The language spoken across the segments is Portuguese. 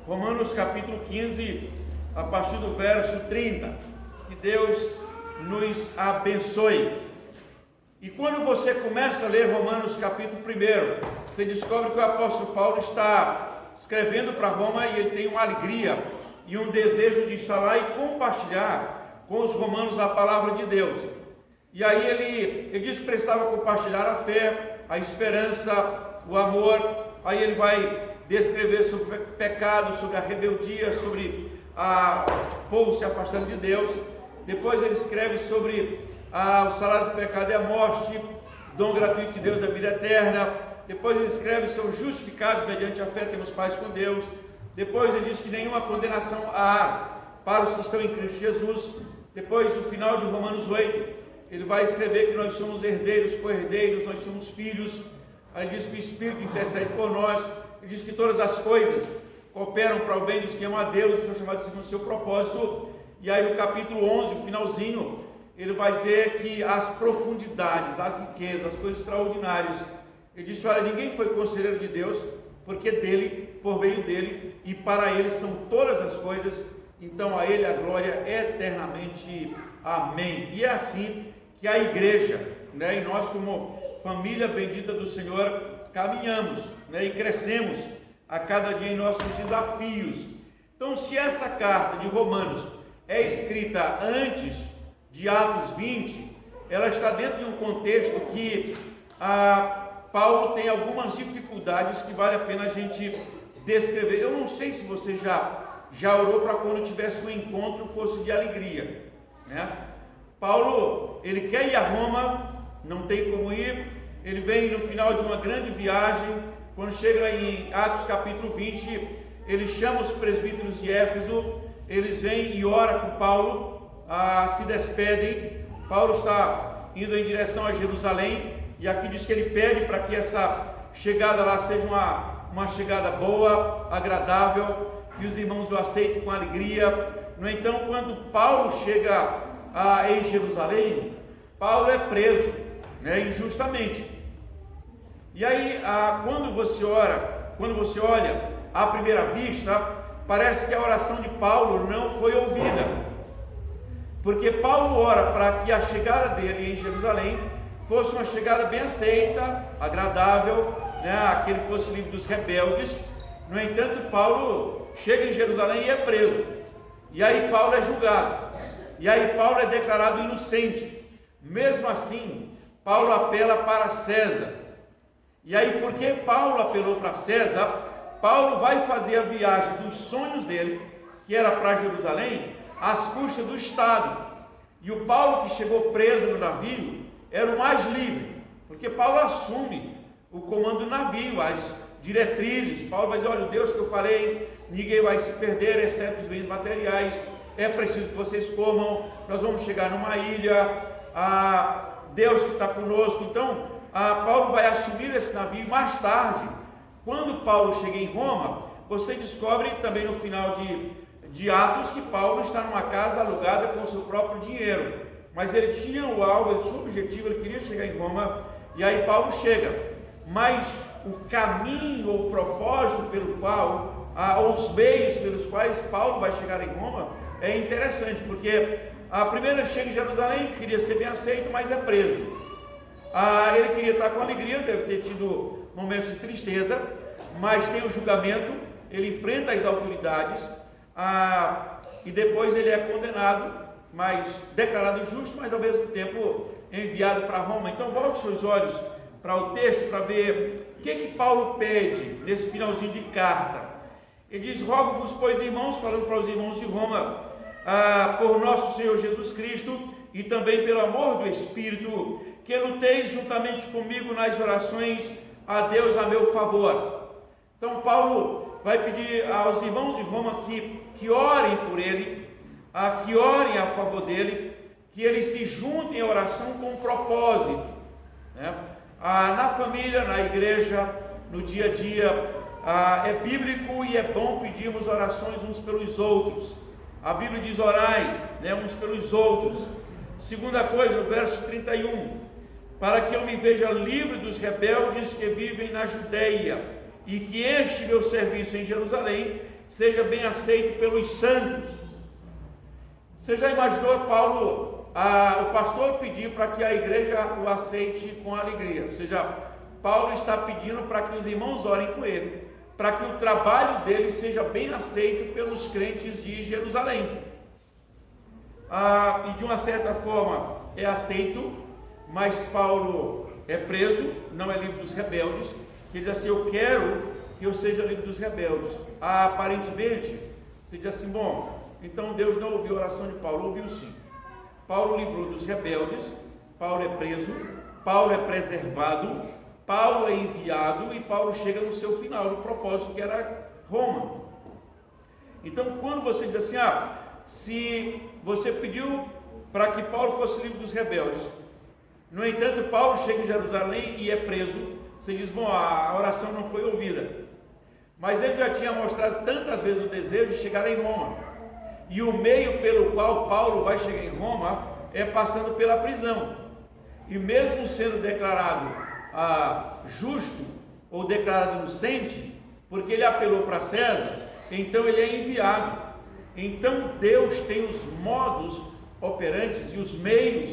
Romanos capítulo 15, a partir do verso 30. Que Deus nos abençoe. E quando você começa a ler Romanos capítulo 1, você descobre que o apóstolo Paulo está escrevendo para Roma e ele tem uma alegria e um desejo de estar lá e compartilhar com os romanos a palavra de Deus. E aí ele diz que precisava compartilhar a fé, a esperança, o amor. Aí ele vai descrever sobre o pecado, sobre a rebeldia, sobre o povo se afastando de Deus. Depois ele escreve sobre o salário do pecado é a morte, dom gratuito de Deus é a vida eterna. Depois ele escreve sobre justificados mediante a fé temos paz com Deus. Depois ele diz que nenhuma condenação há para os que estão em Cristo Jesus. Depois, no final de Romanos 8, ele vai escrever que nós somos herdeiros, co-herdeiros, nós somos filhos. Aí ele diz que o Espírito intercede por nós. Ele diz que todas as coisas cooperam para o bem dos que amam a Deus e são chamados segundo o seu propósito. E aí no capítulo 11, o finalzinho, ele vai dizer que as profundidades, as riquezas, as coisas extraordinárias. Ele disse, olha, ninguém foi conselheiro de Deus, porque dele, por meio dele, e para ele são todas as coisas, então a ele a glória eternamente. Amém. E é assim que a igreja, e nós como família bendita do Senhor, caminhamos, e crescemos a cada dia em nossos desafios. Então, se essa carta de Romanos é escrita antes de Atos 20, ela está dentro de um contexto que Paulo tem algumas dificuldades que vale a pena a gente descrever. Eu não sei se você já orou para quando tivesse um encontro fosse de alegria, Paulo, ele quer ir a Roma, não tem como ir, ele vem no final de uma grande viagem. Quando chega em Atos capítulo 20, ele chama os presbíteros de Éfeso, eles vêm e oram com Paulo, se despedem. Paulo está indo em direção a Jerusalém, e aqui diz que ele pede para que essa chegada lá seja uma chegada boa, agradável, que os irmãos o aceitem com alegria. No entanto, quando Paulo chega em Jerusalém, Paulo é preso, injustamente. E aí, quando você olha à primeira vista, parece que a oração de Paulo não foi ouvida, porque Paulo ora para que a chegada dele em Jerusalém fosse uma chegada bem aceita, agradável, que ele fosse livre dos rebeldes. No entanto, Paulo chega em Jerusalém e é preso, e aí Paulo é julgado, e aí Paulo é declarado inocente. Mesmo assim, Paulo apela para César. E aí, porque Paulo apelou para César, Paulo vai fazer a viagem dos sonhos dele, que era para Jerusalém, às custas do Estado. E o Paulo que chegou preso no navio era o mais livre, porque Paulo assume o comando do navio, as diretrizes. Paulo vai dizer, olha, o Deus que eu falei, ninguém vai se perder, exceto os bens materiais, é preciso que vocês comam, nós vamos chegar numa ilha, Deus que está conosco. Então, Paulo vai assumir esse navio. Mais tarde, quando Paulo chega em Roma, você descobre também no final de Atos que Paulo está numa casa alugada com o seu próprio dinheiro, mas ele tinha o alvo, ele tinha o objetivo, ele queria chegar em Roma, e aí Paulo chega. Mas o caminho ou o propósito pelo qual, ou os meios pelos quais Paulo vai chegar em Roma é interessante, porque primeiro ele chega em Jerusalém, queria ser bem aceito, mas é preso. Ele queria estar com alegria, deve ter tido momentos de tristeza, mas tem o julgamento, ele enfrenta as autoridades, e depois ele é condenado, mas declarado justo, mas ao mesmo tempo enviado para Roma. Então volte seus olhos para o texto para ver o que Paulo pede nesse finalzinho de carta. Ele diz, rogo-vos, pois, irmãos, falando para os irmãos de Roma, por nosso Senhor Jesus Cristo e também pelo amor do Espírito, que luteis juntamente comigo nas orações a Deus a meu favor. Então Paulo vai pedir aos irmãos de Roma que orem por ele, que orem a favor dele, que eles se juntem à oração com propósito, na família, na igreja, no dia a dia. É bíblico e é bom pedirmos orações uns pelos outros. A Bíblia diz orai, uns pelos outros. Segunda coisa, no verso 31, para que eu me veja livre dos rebeldes que vivem na Judeia e que este meu serviço em Jerusalém seja bem aceito pelos santos. Você já imaginou Paulo, o pastor pedir para que a igreja o aceite com alegria? Ou seja, Paulo está pedindo para que os irmãos orem com ele, para que o trabalho dele seja bem aceito pelos crentes de Jerusalém. E de uma certa forma é aceito, mas Paulo é preso, não é livre dos rebeldes, que diz assim: eu quero que eu seja livre dos rebeldes. Aparentemente, você diz assim: bom, então Deus não ouviu a oração de Paulo. Ouviu sim. Paulo livrou dos rebeldes, Paulo é preso, Paulo é preservado, Paulo é enviado e Paulo chega no seu final, no propósito que era Roma. Então, quando você diz assim: se você pediu para que Paulo fosse livre dos rebeldes, no entanto, Paulo chega em Jerusalém e é preso, você diz: bom, a oração não foi ouvida. Mas ele já tinha mostrado tantas vezes o desejo de chegar em Roma. E o meio pelo qual Paulo vai chegar em Roma é passando pela prisão. E mesmo sendo declarado justo ou declarado inocente, porque ele apelou para César, então ele é enviado. Então Deus tem os modos operantes e os meios,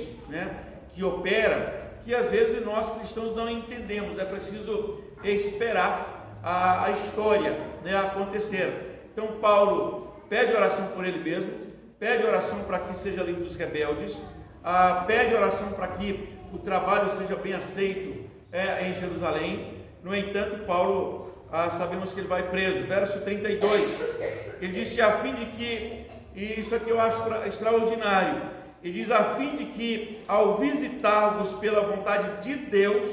que opera, que às vezes nós cristãos não entendemos. É preciso esperar a história acontecer. Então Paulo pede oração por ele mesmo, pede oração para que seja livre dos rebeldes, pede oração para que o trabalho seja bem aceito em Jerusalém. No entanto, Paulo, sabemos que ele vai preso. Verso 32, ele disse: a fim de que, e isso aqui eu acho extraordinário, ele diz: a fim de que, ao visitar-vos pela vontade de Deus,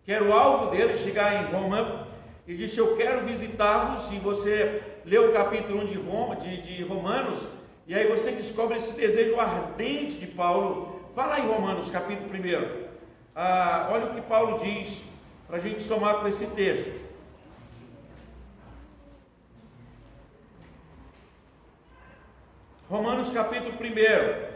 que era o alvo dele, chegar em Roma, ele disse: eu quero visitar-vos. E você lê o capítulo 1 de Romanos, e aí você descobre esse desejo ardente de Paulo. Vai lá em Romanos, capítulo 1. Olha o que Paulo diz, para a gente somar com esse texto. Romanos, capítulo 1.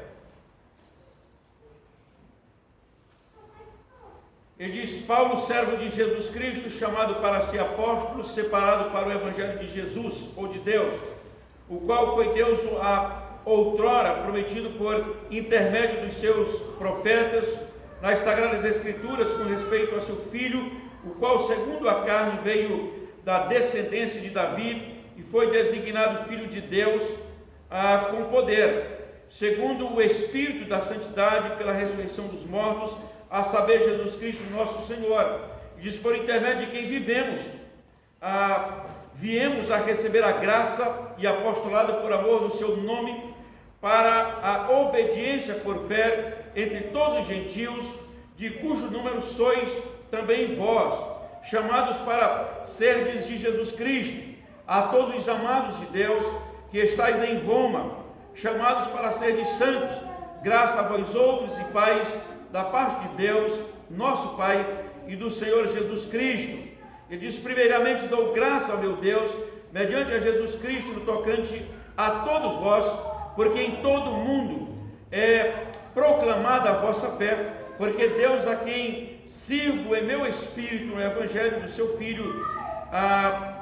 Ele diz: Paulo, servo de Jesus Cristo, chamado para ser apóstolo, separado para o evangelho de Jesus, ou de Deus, o qual foi Deus outrora prometido por intermédio dos seus profetas nas Sagradas Escrituras, com respeito a seu Filho, o qual segundo a carne veio da descendência de Davi e foi designado Filho de Deus com poder, segundo o Espírito da santidade, pela ressurreição dos mortos, a saber, Jesus Cristo nosso Senhor. Diz: por intermédio de quem viemos a receber a graça e apostolado por amor do seu nome, para a obediência por fé entre todos os gentios, de cujo número sois também vós, chamados para serdes de Jesus Cristo, a todos os amados de Deus que estáis em Roma, chamados para serdes santos, graça a vós outros e paz da parte de Deus, nosso Pai, e do Senhor Jesus Cristo. Ele diz: primeiramente dou graça ao meu Deus, mediante a Jesus Cristo, no tocante a todos vós, porque em todo o mundo é proclamada a vossa fé, porque Deus, a quem sirvo em meu espírito no evangelho do seu Filho,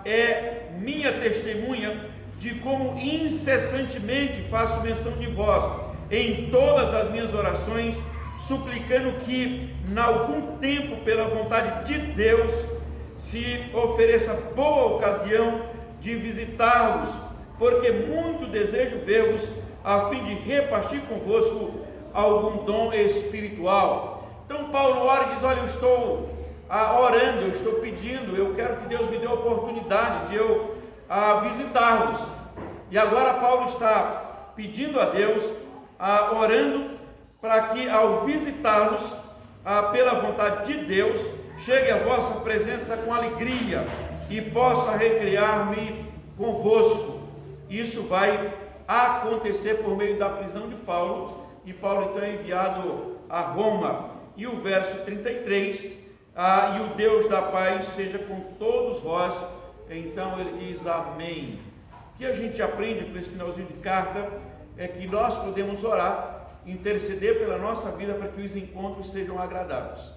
é minha testemunha de como incessantemente faço menção de vós em todas as minhas orações, suplicando que, em algum tempo, pela vontade de Deus, se ofereça boa ocasião de visitá-los, porque muito desejo ver-vos, a fim de repartir convosco algum dom espiritual. Então Paulo ora e diz: olha, eu estou orando, eu estou pedindo, eu quero que Deus me dê a oportunidade de eu visitá-los. E agora Paulo está pedindo a Deus, orando, para que ao visitá-los, pela vontade de Deus, chegue a vossa presença com alegria e possa recriar-me convosco. Isso vai acontecer por meio da prisão de Paulo, e Paulo então é enviado a Roma. E o verso 33, e o Deus da paz seja com todos vós. Então ele diz amém. O que a gente aprende com esse finalzinho de carta é que nós podemos orar, interceder pela nossa vida para que os encontros sejam agradáveis.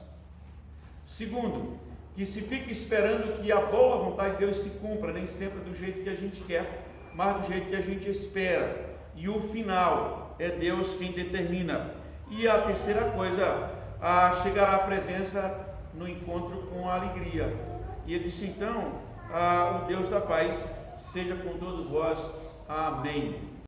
Segundo, que se fica esperando que a boa vontade de Deus se cumpra, nem sempre do jeito que a gente quer, mas do jeito que a gente espera. E o final é Deus quem determina. E a terceira coisa, chegará a presença no encontro com a alegria. E ele disse então, o Deus da paz seja com todos vós. Amém.